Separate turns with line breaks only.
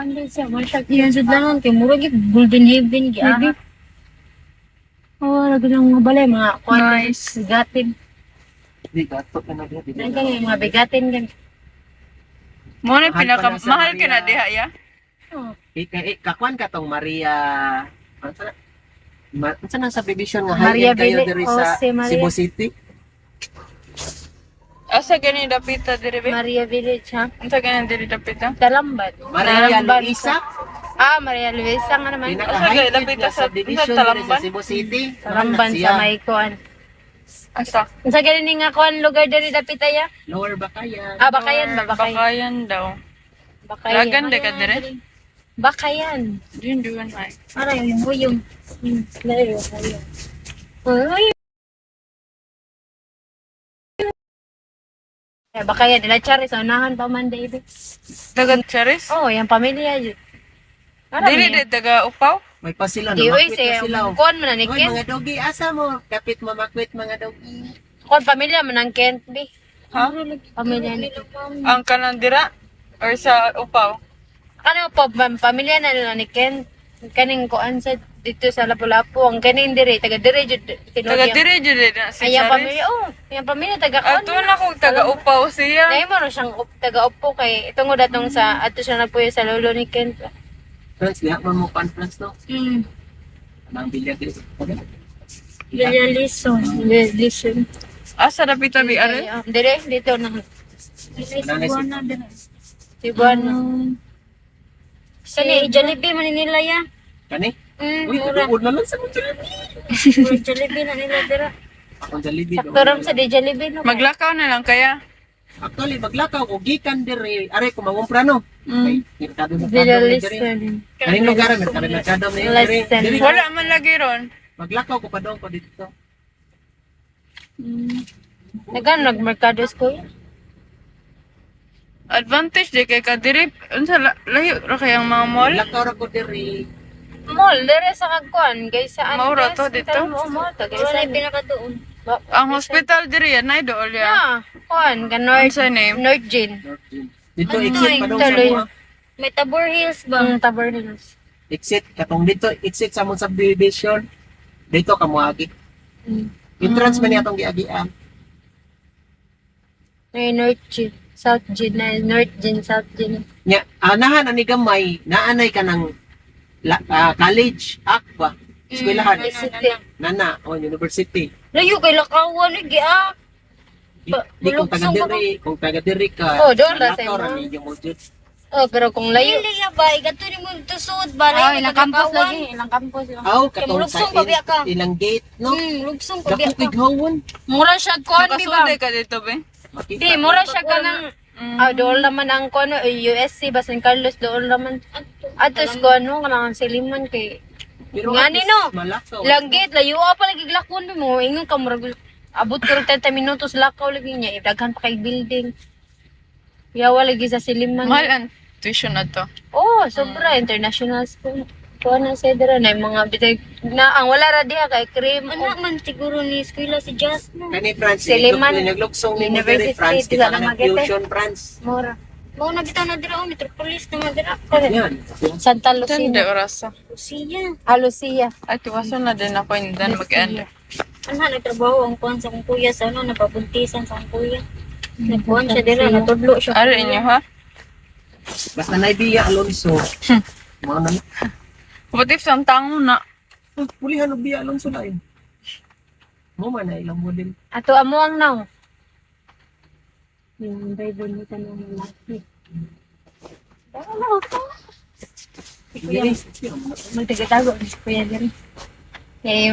Pandai siya, masya. Yan sa danon, kay murag golden heaven, giaha. Oh, lagi lang mga balay, mga
Nice.
bigatin.
Di gato ka na diha.
Yan kaya, mga bigatin gan.
Mo na
Mahal pa na sa
mahal ka na
Maria.
diha ya.
Oh,
Kakuan ka tong Maria. Ano na sa division nga
Maria
high kayo
Ville-
diri sa
Jose Maria.
Cebu City?
Asa gani dapita diri be?
Maria Village, ha?
Unsa gani diri dapita?
Talambad.
Maria
Talambad.
Luisa?
Maria Luisa nga naman.
Pinaka-high
Lapit
na
sa-
sa division
sa
diri
Talamban?
sa Cebu City.
Talamban
Siya.
sa may kuan.
Asa?
Sa ganun nga kuan lugar diri dapitaya?
Lower Bakayan.
Bakayan ba? Bakayan.
Bakayan daw.
Bakayan.
Lagan de ka dire?
Bakayan.
Din duwan ay.
Para yung buyong. Layo, layo. Ay. Bakayan, nila Charis, unahan pa man, David.
Dagan Charis?
Oh, yung pamilya yun.
Dili de taga Upaw?
May pasila na
Di, uy,
makwit
si
na sila.
kuan man na ni
Oy,
Kent.
mga dogi, asa mo? Kapit mamakwit mga dogi.
Kuan pamilya man ng Kent, bi.
Ha?
Pamilya ni
Ang kanan dira or sa Upaw?
Ano po, pamilya na nila ni Kent. Kaning kuan sa dito sa Lapu-Lapu. Ang kaning dire, taga dire jud
Taga dire jud na si
Ayang
Charis.
pamilya, yung pamilya taga kuan.
Ato na kung taga Upaw siya.
Dahil mo siyang taga Upo kay itong datong sa ato siya nagpuyo sa lolo ni Kent.
Friends, diha man mo pan friends no? Nang bilyag diri.
Lison. Lison.
Asa dapita bi are?
Dire, dito na.
Cebuana
Cebuana. Kani, Jollibee man nila ya.
Kani? Uy,
Mura.
tuod na lang sa mga Jollibee.
Jollibee na nila dira.
Ako Jollibee.
Sakto sa di Jollibee no.
Maglakaw na lang kaya.
Actually, maglakaw ko gikan diri. Are ko mangumpra no.
Mm.
Merkado na
Dira
diri.
listen.
Kaning lugar merkado na diri.
Listen.
Diri
Wala man lagi ron.
maglakaw ko pa daw ko dito.
Nagan nagmerkado ko.
Advantage di kay kadiri unsa layo ra kayang mga mall.
Maglakaw ra ko diri.
Mall dire sa kagkuan kay sa
Maura to dito?
Mall to kay sa pinaka doon.
Ang hospital diri yan ay dool ya.
Yeah, kuan ka North
Unsa name?
North Gin.
Dito
Ano
exit
yung
pa daw sa
tuloy?
mga.
May Tabor Hills ba? Tabor Hills.
Exit katong dito exit sa mong subdivision. Dito ka moagi. Entrance man niya atong giagian.
May North Gin. South Gin na North Gin, South Gin.
Nya anahan ani gamay naanay ka ng college akba. Eskwelahan.
University.
Nana o university.
Layo kay Lakawan lagi ah.
Di kung taga diri, kung taga diri ka.
Oh, doon ra sa
nalakaw
imo.
ra ninyo mo jud.
Oh, pero kung layo. Layo ba? Igato ni mo tusod ba? Layo ilang campus lagi. Ilang campus lang.
Aw katong
Lugsong
sa
pa biya ka.
ilang gate no.
Lugsong pa
Dako
biya ka.
kigawon.
Mura siya kuan di ba?
Nakasunday ka dito be.
Makita.
Di, mura siya ka ng doon naman ang kono USC ba San Carlos doon naman. Atos ko ano kanang siliman kay
Pero
nga
at
ni
least
no.
malakaw.
Langgit layo pa lagi glakon mo. Ingon ka murag abot ko 30 minutos lakaw lagi niya. Daghan pa kay building. Yawa lagi sa siliman.
Mahal ang tuition na to.
Oh, sobra international school. Kuha na sa dira na yung mga bitay na ang wala ra diha kay cream. Ano man siguro ni eskwela si Just no.
Kani France,
Siliman,
naglugsong ni
University,
University France,
dila
kita
na
na
Magete.
fusion France.
Mura. Mao na bitaw na dira Metropolis na dira.
Yan.
Santa
Tanda
Lucia.
orasa.
Lucia. Ah, Lucia.
Ay tuwason na din ako indan mag-end.
Ano nagtrabaho ang kuan sa akong kuya sa ano napabuntisan sa akong kuya. Nagkuhan siya dira natudlo siya.
Ano inyo ha?
Basta na Bia Alonso. Mga na.
What if sa tango na?
Pulihan og Bia Alonso lain. Mo man na ilang model.
Ato amo ang naw. Yung Bible ni tanong lalaki. Dalaw ko.
Dili.
Magtagatago kuya diri. Eh